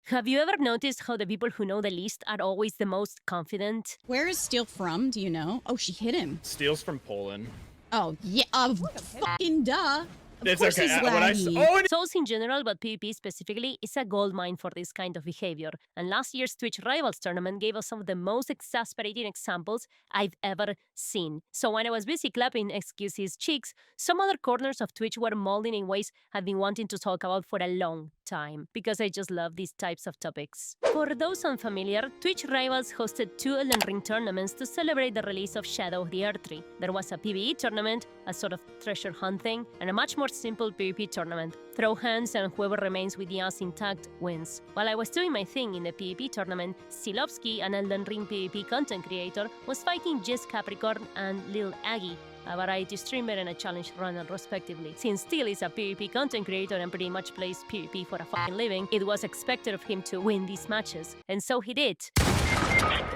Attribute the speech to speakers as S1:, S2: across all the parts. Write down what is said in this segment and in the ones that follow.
S1: Have you ever noticed how the people who know the least are always the most confident?
S2: Where is Steel from? Do you know? Oh, she hit him.
S3: Steel's from Poland.
S2: Oh, yeah. Fucking duh. Of
S3: It's
S2: course
S3: okay.
S2: he's
S3: When I
S2: laggy.
S1: Souls in general, but PvP specifically, is a goldmine for this kind of behavior. And last year's Twitch Rivals tournament gave us some of the most exasperating examples I've ever seen. So when I was busy clapping excuses cheeks, some other corners of Twitch were molding in ways I've been wanting to talk about for a long time, because I just love these types of topics. For those unfamiliar, Twitch Rivals hosted 2 Elden Ring tournaments to celebrate the release of Shadow of the Erdtree. There was a PvE tournament, a sort of treasure hunt thing, and a much more simple PvP tournament. Throw hands and whoever remains with the ass intact wins. While I was doing my thing in the PvP tournament, Silovsky, an Elden Ring PvP content creator, was fighting Jess Capricorn and Lil Aggie, a variety streamer and a challenge runner respectively. Since Steel is a PvP content creator and pretty much plays PvP for a fucking living, it was expected of him to win these matches. And so he did.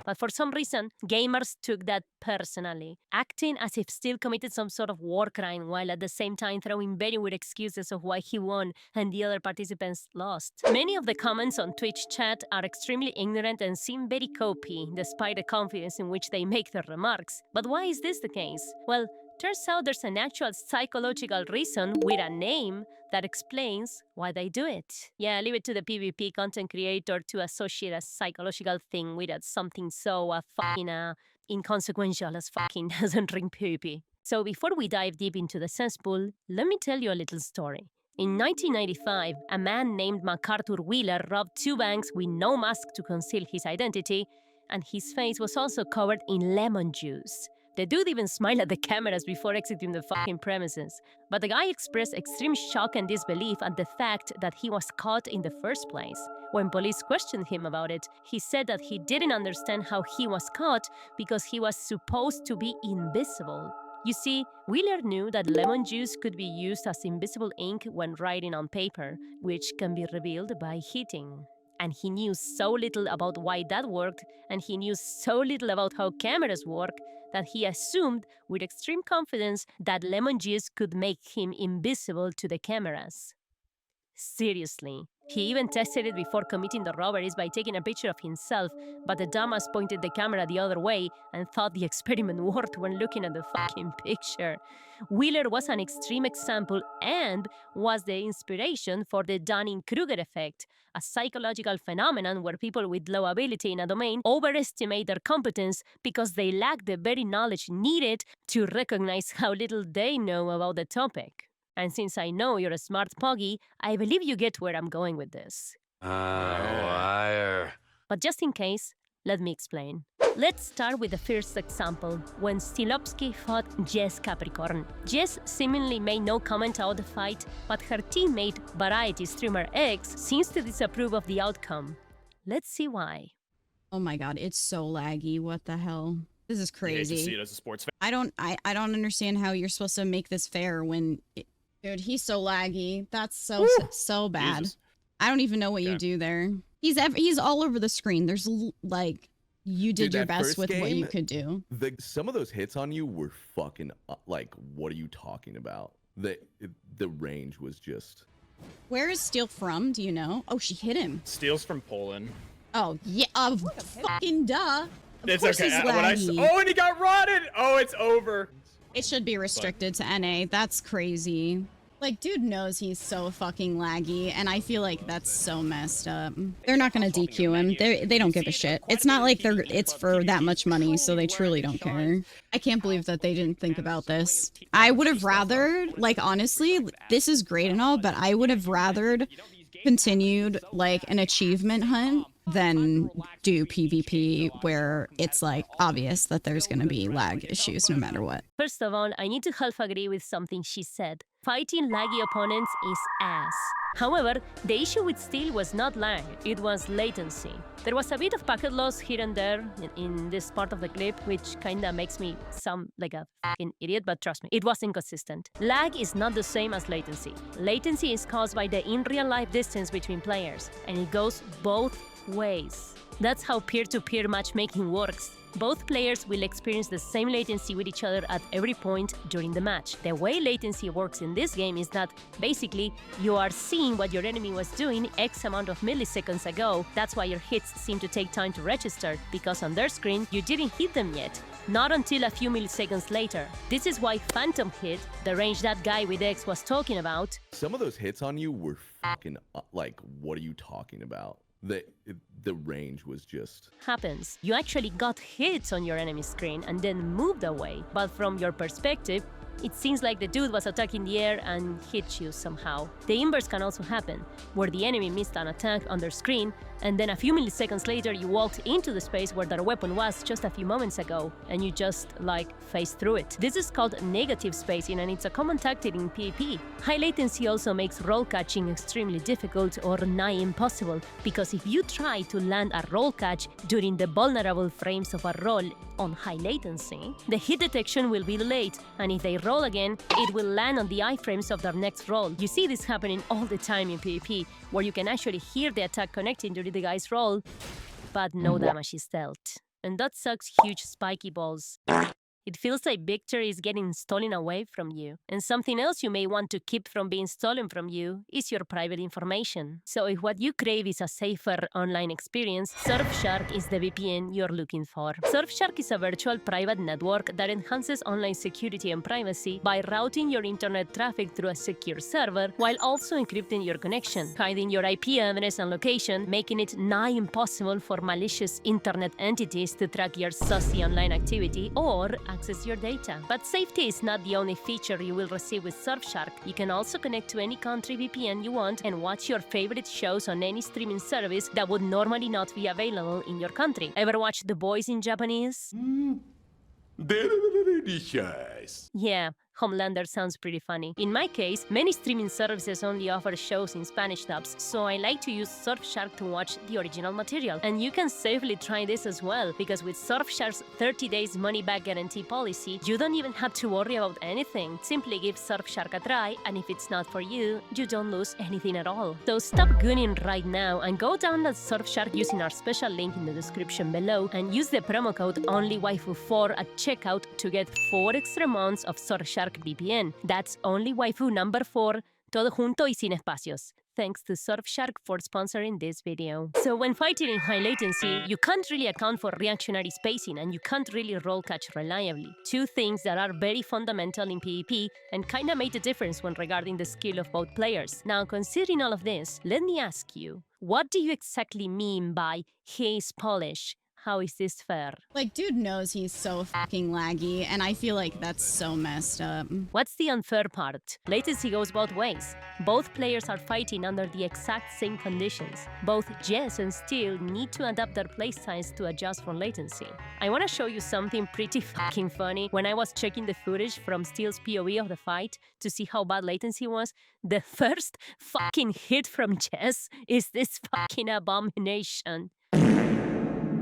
S1: But for some reason, gamers took that personally, acting as if Steel committed some sort of war crime while at the same time throwing very weird excuses of why he won and the other participants lost. Many of the comments on Twitch chat are extremely ignorant and seem very copy, despite the confidence in which they make their remarks. But why is this the case? Well, turns out there's an actual psychological reason with a name that explains why they do it. Yeah, leave it to the PvP content creator to associate a psychological thing with something so fucking inconsequential as fucking doesn't ring PvP. So before we dive deep into the cesspool, let me tell you a little story. In 1995, a man named MacArthur Wheeler robbed 2 banks with no mask to conceal his identity, and his face was also covered in lemon juice. The dude even smiled at the cameras before exiting the fucking premises. But the guy expressed extreme shock and disbelief at the fact that he was caught in the first place. When police questioned him about it, he said that he didn't understand how he was caught because he was supposed to be invisible. You see, Wheeler knew that lemon juice could be used as invisible ink when writing on paper, which can be revealed by heating. And he knew so little about why that worked, and he knew so little about how cameras work, that he assumed with extreme confidence that lemon juice could make him invisible to the cameras. Seriously. He even tested it before committing the robberies by taking a picture of himself, but the dumbass pointed the camera the other way and thought the experiment worked when looking at the fucking picture. Wheeler was an extreme example and was the inspiration for the Dunning Kruger effect, a psychological phenomenon where people with low ability in a domain overestimate their competence because they lack the very knowledge needed to recognize how little they know about the topic. And since I know you're a smart poggy, I believe you get where I'm going with this.
S4: Liar.
S1: But just in case, let me explain. Let's start with the first example, when Stilovsky fought Jess Capricorn. Jess seemingly made no comment about the fight, but her teammate, variety streamer X, seems to disapprove of the outcome. Let's see why.
S2: Oh my god, it's so laggy. What the hell? This is crazy.
S3: You see it as a sports fan.
S2: I don't understand how you're supposed to make this fair when... Dude, he's so laggy. That's so bad.
S3: Jesus.
S2: I don't even know what you do there. He's all over the screen. There's like you did
S5: Dude,
S2: your
S5: that
S2: best
S5: first
S2: with what you
S5: game,
S2: could do.
S5: Some of those hits on you were fucking like, what are you talking about? The range was just.
S2: Where is Steel from? Do you know? Oh, she hit him.
S3: Steel's from Poland.
S2: Oh, yeah. Fucking duh. Of
S3: It's
S2: course
S3: okay.
S2: he's
S3: When I
S2: laggy.
S3: oh, and he got rotted. Oh, it's over.
S2: It should be restricted to NA. That's crazy. Like, dude knows he's so fucking laggy, and I feel like that's so messed up. They're not gonna DQ him. They don't give a shit. It's not like it's for that much money, so they truly don't care. I can't believe that they didn't think about this. I would have rather, like, honestly, this is great and all, but I would have rathered continued, like, an achievement hunt than do PvP where it's like obvious that there's gonna be lag issues no matter what.
S1: First of all, I need to half agree with something she said. Fighting laggy opponents is ass. However, the issue with Steel was not lag, it was latency. There was a bit of packet loss here and there in this part of the clip, which kinda makes me sound like a fucking idiot, but trust me, it was inconsistent. Lag is not the same as latency. Latency is caused by the in-real-life distance between players, and it goes both ways. That's how peer-to-peer matchmaking works. Both players will experience the same latency with each other at every point during the match. The way latency works in this game is that basically you are seeing what your enemy was doing X amount of milliseconds ago. That's why your hits seem to take time to register, because on their screen you didn't hit them yet, not until a few milliseconds later. This is why Phantom Hit, the range that guy with X was talking about,
S5: Some of those hits on you were fucking like, what are you talking about? The range was just
S1: happens. You actually got hits on your enemy screen and then moved away, but from your perspective, it seems like the dude was attacking the air and hit you somehow. The inverse can also happen, where the enemy missed an attack on their screen, and then a few milliseconds later you walked into the space where their weapon was just a few moments ago, and you just, phased through it. This is called negative spacing, and it's a common tactic in PvP. High latency also makes roll catching extremely difficult or nigh impossible, because if you try to land a roll catch during the vulnerable frames of a roll on high latency, the hit detection will be delayed, and if they roll again, it will land on the iframes of their next roll. You see this happening all the time in PvP, where you can actually hear the attack connecting during the guy's roll, but no damage is dealt. And that sucks huge spiky balls. It feels like victory is getting stolen away from you. And something else you may want to keep from being stolen from you is your private information. So if what you crave is a safer online experience, Surfshark is the VPN you're looking for. Surfshark is a virtual private network that enhances online security and privacy by routing your internet traffic through a secure server while also encrypting your connection, hiding your IP address and location, making it nigh impossible for malicious internet entities to track your saucy online activity or access your data. But safety is not the only feature you will receive with Surfshark. You can also connect to any country VPN you want and watch your favorite shows on any streaming service that would normally not be available in your country. Ever watch The Boys in Japanese?
S4: Delicious.
S1: Yeah, Homelander sounds pretty funny. In my case, many streaming services only offer shows in Spanish dubs, so I like to use Surfshark to watch the original material. And you can safely try this as well, because with Surfshark's 30 days money-back guarantee policy, you don't even have to worry about anything. Simply give Surfshark a try, and if it's not for you, you don't lose anything at all. So stop gooning right now and go download Surfshark using our special link in the description below and use the promo code OnlyWaifu4 at checkout to get 4 extra months of Surfshark VPN. That's OnlyWaifu number 4, todo junto y sin espacios. Thanks to Surfshark for sponsoring this video. So when fighting in high latency, you can't really account for reactionary spacing and you can't really roll catch reliably. Two things that are very fundamental in PvP and kinda made a difference when regarding the skill of both players. Now, considering all of this, let me ask you, what do you exactly mean by he's Polish? How is this fair?
S2: Dude knows he's so fucking laggy, and I feel like that's so messed up.
S1: What's the unfair part? Latency goes both ways. Both players are fighting under the exact same conditions. Both Jess and Steel need to adapt their playstyles to adjust for latency. I want to show you something pretty fucking funny. When I was checking the footage from Steel's POV of the fight to see how bad latency was, the first fucking hit from Jess is this fucking abomination.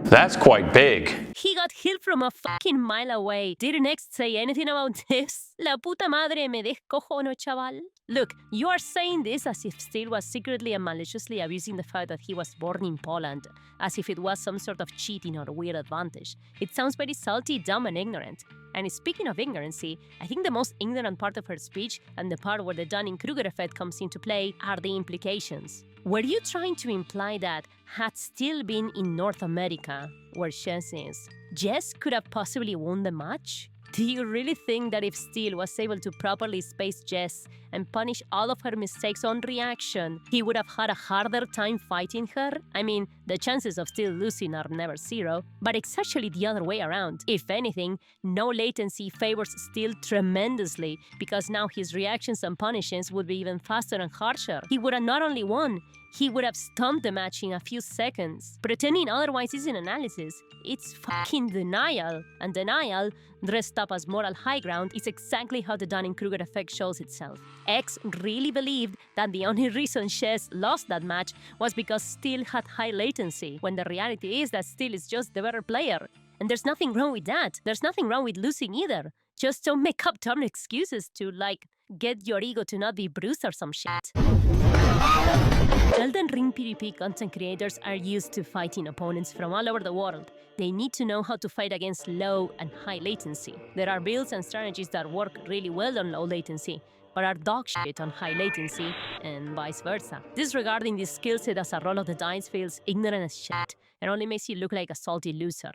S4: That's quite big.
S1: He got hit from a fucking mile away. Did Next say anything about this? La puta madre me descojono, chaval. Look, you are saying this as if Steel was secretly and maliciously abusing the fact that he was born in Poland, as if it was some sort of cheating or weird advantage. It sounds very salty, dumb, and ignorant. And speaking of ignorancy, I think the most ignorant part of her speech, and the part where the Dunning Kruger effect comes into play, are the implications. Were you trying to imply that, had Steel been in North America, where Jess is, Jess could have possibly won the match? Do you really think that if Steel was able to properly space Jess and punish all of her mistakes on reaction, he would have had a harder time fighting her? I mean, the chances of Steel losing are never zero, but it's actually the other way around. If anything, no latency favors Steel tremendously, because now his reactions and punishments would be even faster and harsher. He would have not only won, he would have stumped the match in a few seconds. Pretending otherwise isn't analysis, it's fucking denial. And denial, dressed up as moral high ground, is exactly how the Dunning-Kruger effect shows itself. X really believed that the only reason Jess lost that match was because Steel had high latency, when the reality is that Steel is just the better player. And there's nothing wrong with that. There's nothing wrong with losing either. Just don't make up dumb excuses to, get your ego to not be bruised or some shit. Elden Ring PvP content creators are used to fighting opponents from all over the world. They need to know how to fight against low and high latency. There are builds and strategies that work really well on low latency, but are dog shit on high latency, and vice versa. Disregarding this skill set as a roll of the dice feels ignorant as shit, and only makes you look like a salty loser.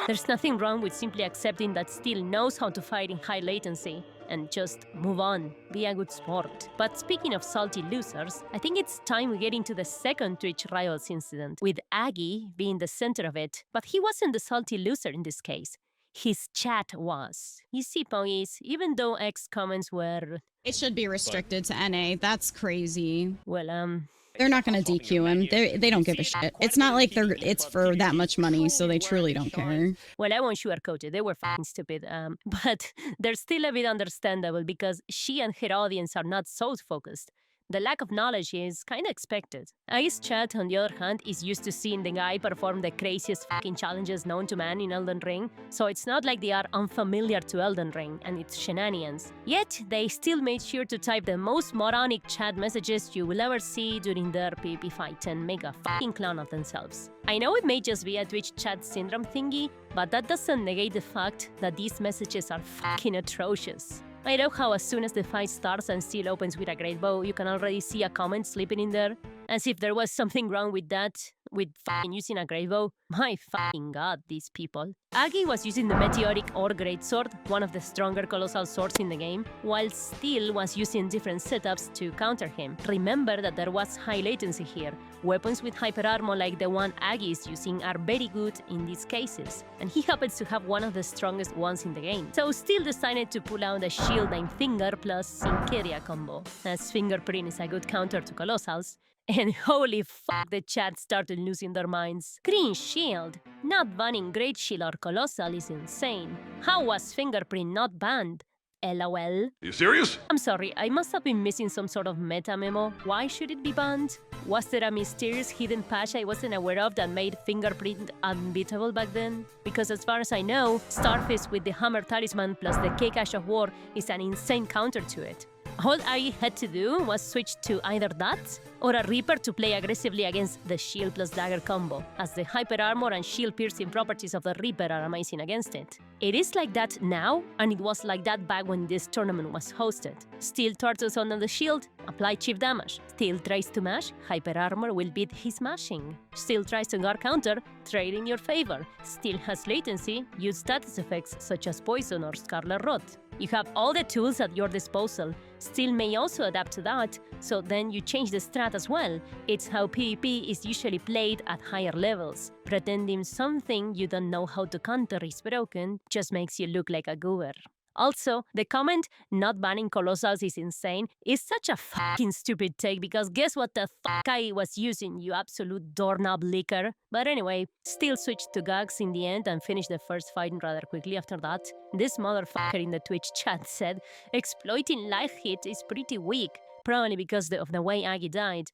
S1: There's nothing wrong with simply accepting that Steel knows how to fight in high latency, and just move on, be a good sport. But speaking of salty losers, I think it's time we get into the second Twitch Rivals incident, with Aggie being the center of it, but he wasn't the salty loser in this case. His chat was. You see, Poggies, even though X comments were...
S2: It should be restricted to NA. That's crazy.
S1: Well,
S2: They're not going to DQ him. They don't give a shit. It's not like it's for that much money, so they truly don't care.
S1: well, I won't sugarcoat it. They were fucking stupid. But they're still a bit understandable because she and her audience are not so focused. The lack of knowledge is kind of expected. Aggie's chat, on the other hand, is used to seeing the guy perform the craziest fucking challenges known to man in Elden Ring, so it's not like they are unfamiliar to Elden Ring and its shenanigans. Yet, they still made sure to type the most moronic chat messages you will ever see during their PvP fight and make a fucking clown of themselves. I know it may just be a Twitch chat syndrome thingy, but that doesn't negate the fact that these messages are fucking atrocious. I love how as soon as the fight starts and Steel opens with a great bow, you can already see a comment slipping in there. As if there was something wrong with that, with fucking using a great bow. My fucking god, these people. Aggie was using the Meteoric or Greatsword, one of the stronger colossal swords in the game, while Steel was using different setups to counter him. Remember that there was high latency here. Weapons with hyper armor like the one Aggie is using are very good in these cases, and he happens to have one of the strongest ones in the game. So Steel decided to pull out the shield and finger plus Synceria combo, as fingerprint is a good counter to colossals. And holy fuck, the chat started losing their minds. Green shield. Not banning Great Shield or Colossal is insane. How was fingerprint not banned? LOL.
S4: You serious?
S1: I'm sorry, I must have been missing some sort of meta memo. Why should it be banned? Was there a mysterious hidden patch I wasn't aware of that made fingerprint unbeatable back then? Because as far as I know, Starfist with the Hammer Talisman plus the K-Cash of War is an insane counter to it. All I had to do was switch to either that or a Reaper to play aggressively against the shield plus dagger combo, as the hyper armor and shield piercing properties of the Reaper are amazing against it. It is like that now, and it was like that back when this tournament was hosted. Steel turtles on the shield, apply chip damage. Steel tries to mash, hyper armor will beat his mashing. Steel tries to guard counter, trade in your favor. Steel has latency, use status effects such as poison or scarlet rot. You have all the tools at your disposal. Steel may also adapt to that, so then you change the strat as well. It's how PvP is usually played at higher levels. Pretending something you don't know how to counter is broken just makes you look like a goober. Also, the comment, not banning Colossals is insane, is such a fucking stupid take because guess what the fuck I was using, you absolute doorknob licker? But anyway, Steel switched to Gags in the end and finished the first fight rather quickly after that. This motherfucker in the Twitch chat said, exploiting life hit is pretty weak, probably because of the way Aggie died.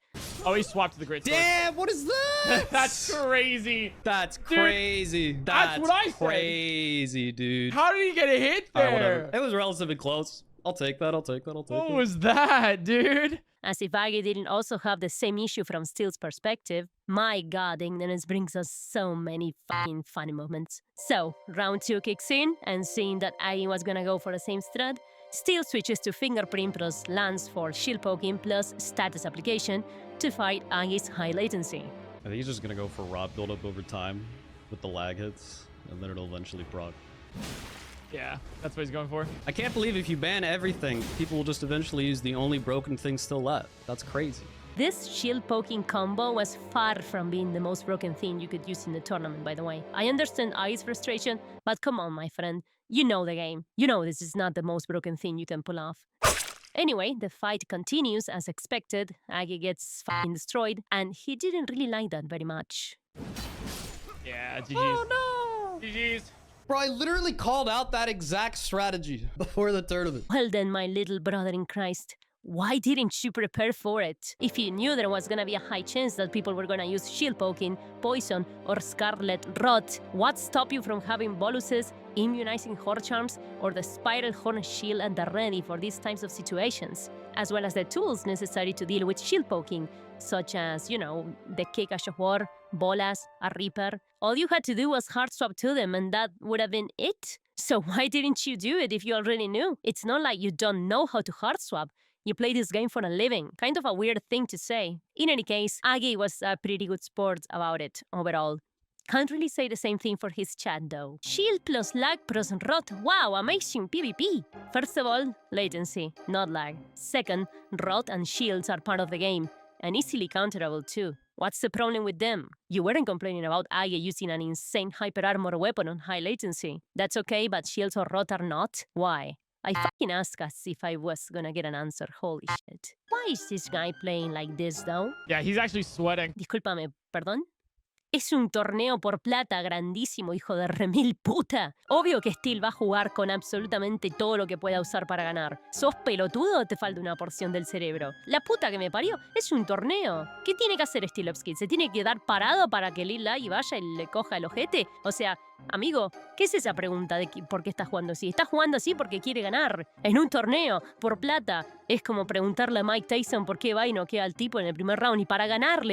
S3: Oh, he swapped to the great sword.
S6: Damn, what is that?
S3: That's crazy.
S6: That's crazy.
S3: That's what I said.
S6: Crazy, dude.
S3: How did he get a hit
S6: All right,
S3: there?
S6: whatever. It was relatively close. I'll take that.
S3: What was that, dude?
S1: As if Aggie didn't also have the same issue from Steel's perspective. My god, ignorance brings us so many fucking funny moments. So, round 2 kicks in, and seeing that Aggie was gonna go for the same strat, Steel switches to fingerprint plus lance for shield poking plus status application to fight Aggie's high latency.
S6: I think he's just gonna go for rot buildup over time with the lag hits, and then it'll eventually proc.
S3: Yeah, that's what he's going for.
S6: I can't believe if you ban everything, people will just eventually use the only broken thing still left. That's crazy.
S1: This shield poking combo was far from being the most broken thing you could use in the tournament, by the way. I understand Aggie's frustration, but come on, my friend. You know the game. You know this is not the most broken thing you can pull off. Anyway, the fight continues as expected. Aggie gets fucking destroyed, and he didn't really like that very much.
S3: Yeah, GG's.
S6: Oh no!
S3: GG's.
S6: Bro, I literally called out that exact strategy before the tournament.
S1: Well then, my little brother in Christ, Why didn't you prepare for it? If you knew there was gonna be a high chance that people were gonna use shield poking, poison, or scarlet rot, what stopped you from having boluses, immunizing horde charms, or the spiral horn shield at the ready for these types of situations, as well as the tools necessary to deal with shield poking, such as, you know, the Kikash of War, bolas, a reaper. All you had to do was hard swap to them and that would have been it. So why didn't you do it if you already knew? It's not like you don't know how to hard swap. You play this game for a living. Kind of a weird thing to say. In any case, Aggie was a pretty good sport about it overall. Can't really say the same thing for his chat though. Shield plus lag plus rot. Wow, amazing PvP. First of all, latency, not lag. Second, rot and shields are part of the game, and easily counterable too. What's the problem with them? You weren't complaining about Aggie using an insane hyper armor weapon on high latency. That's okay, but shields or rot are not? Why? I fucking asked as if I was gonna get an answer. Holy shit. Why is this guy playing like this though?
S3: Yeah, he's actually sweating.
S1: Discúlpame, ¿perdón? Es un torneo por plata grandísimo, hijo de remil puta. Obvio que Steel va a jugar con absolutamente todo lo que pueda usar para ganar. ¿Sos pelotudo o te falta una porción del cerebro? La puta que me parió, es un torneo. ¿Qué tiene que hacer Steelovski? ¿Se tiene que quedar parado para que Lil Lai vaya y le coja el ojete? O sea, amigo, ¿qué es esa pregunta de por qué está jugando así? Está jugando así porque quiere ganar. En un torneo, por plata. Es como preguntarle a Mike Tyson por qué va y noquea al tipo en el primer round. Y para ganar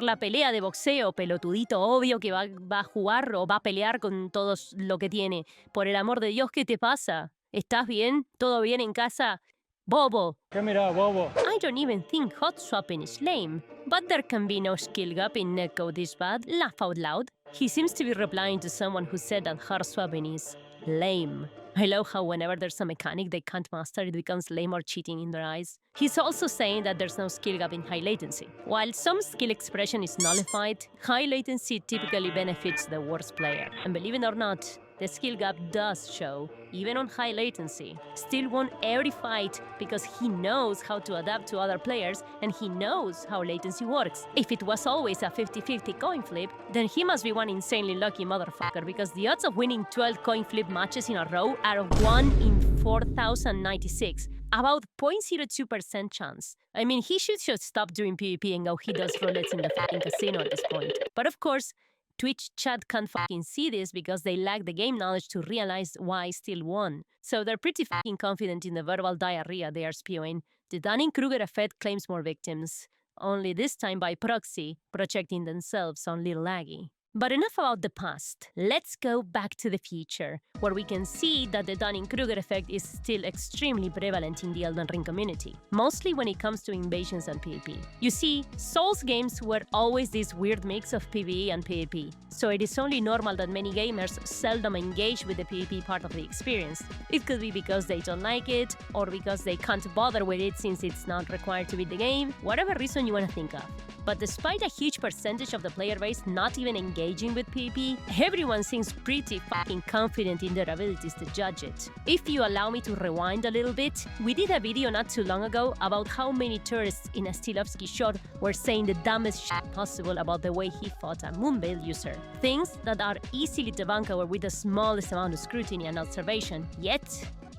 S1: la pelea de boxeo, pelotudito, obvio que va a jugar o va a pelear con todo lo que tiene. Por el amor de Dios, ¿qué te pasa? ¿Estás bien? ¿Todo bien en casa? Bobo.
S7: ¿Qué mira, bobo?
S1: I don't even think hot swapping is lame. But there can be no skill gap in netcode this bad. Laugh out loud. He seems to be replying to someone who said that hard swapping is lame. I love how whenever there's a mechanic they can't master, it becomes lame or cheating in their eyes. He's also saying that there's no skill gap in high latency. While some skill expression is nullified, high latency typically benefits the worst player. And believe it or not, the skill gap does show, even on high latency. Steel won every fight because he knows how to adapt to other players and he knows how latency works. If it was always a 50-50 coin flip, then he must be one insanely lucky motherfucker because the odds of winning 12 coin flip matches in a row are 1 in 4,096. About 0.02% chance. I mean, he should just stop doing PvP and go he does roulettes in the fucking casino at this point. But of course, Twitch chat can't fucking see this because they lack the game knowledge to realize why Steel won. So they're pretty fucking confident in the verbal diarrhea they are spewing. The Dunning Kruger effect claims more victims, only this time by proxy, projecting themselves on Lil Aggie. But enough about the past. Let's go back to the future, where we can see that the Dunning Kruger effect is still extremely prevalent in the Elden Ring community, mostly when it comes to invasions and PvP. You see, Souls games were always this weird mix of PvE and PvP, so it is only normal that many gamers seldom engage with the PvP part of the experience. It could be because they don't like it, or because they can't bother with it since it's not required to beat the game, whatever reason you want to think of. But despite a huge percentage of the player base not even engaging with PvP, everyone seems pretty fucking confident in their abilities to judge it. If you allow me to rewind a little bit, we did a video not too long ago about how many tourists in a Steelovski shot were saying the dumbest shit possible about the way he fought a Moonveil user. Things that are easily debunkable with the smallest amount of scrutiny and observation, yet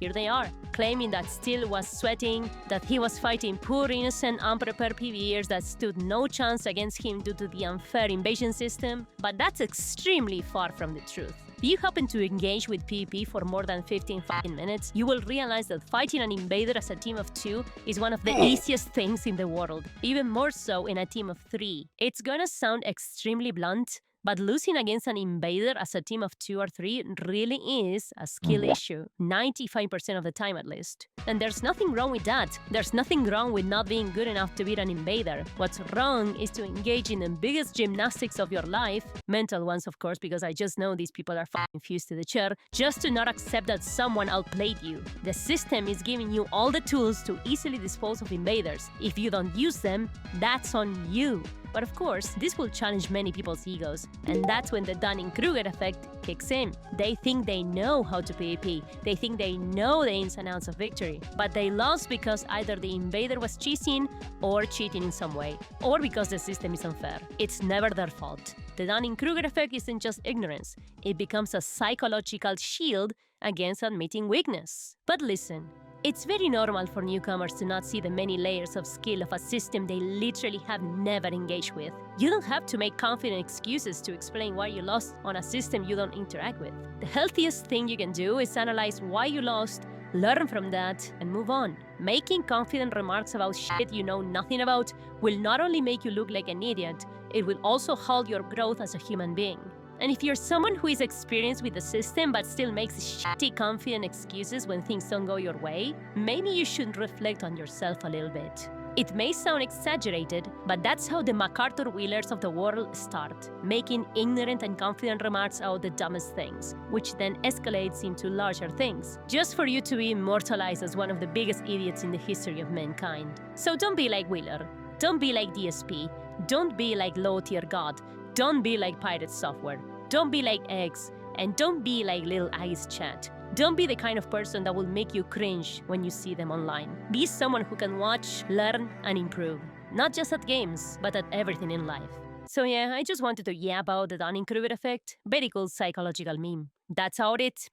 S1: here they are, claiming that Steel was sweating, that he was fighting poor, innocent, unprepared PvEers that stood no chance against him due to the unfair invasion system, but that's extremely far from the truth. If you happen to engage with PvP for more than 15 fucking minutes, you will realize that fighting an invader as a team of 2 is one of the easiest things in the world, even more so in a team of 3. It's gonna sound extremely blunt, but losing against an invader as a team of 2 or 3 really is a skill issue, 95% of the time at least. And there's nothing wrong with that. There's nothing wrong with not being good enough to beat an invader. What's wrong is to engage in the biggest gymnastics of your life, mental ones of course, because I just know these people are fucking fused to the chair, just to not accept that someone outplayed you. The system is giving you all the tools to easily dispose of invaders. If you don't use them, that's on you. But of course, this will challenge many people's egos, and that's when the Dunning Kruger effect kicks in. They think they know how to PvP, they think they know the ins and outs of victory, but they lost because either the invader was cheating or cheating in some way, or because the system is unfair. It's never their fault. The Dunning Kruger effect isn't just ignorance, it becomes a psychological shield against admitting weakness. But listen, It's very normal for newcomers to not see the many layers of skill of a system they literally have never engaged with. You don't have to make confident excuses to explain why you lost on a system you don't interact with. The healthiest thing you can do is analyze why you lost, learn from that, and move on. Making confident remarks about shit you know nothing about will not only make you look like an idiot, it will also halt your growth as a human being. And if you're someone who is experienced with the system but still makes shitty confident excuses when things don't go your way, maybe you should reflect on yourself a little bit. It may sound exaggerated, but that's how the MacArthur Wheelers of the world start, making ignorant and confident remarks about the dumbest things, which then escalates into larger things, just for you to be immortalized as one of the biggest idiots in the history of mankind. So don't be like Wheeler, don't be like DSP, don't be like low-tier God, don't be like Pirate Software, don't be like Eggs, and don't be like Little Ice Chat. Don't be the kind of person that will make you cringe when you see them online. Be someone who can watch, learn, and improve. Not just at games, but at everything in life. So yeah, I just wanted to yap about the Dunning Kruger effect. Very cool psychological meme. That's about it.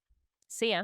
S1: See ya.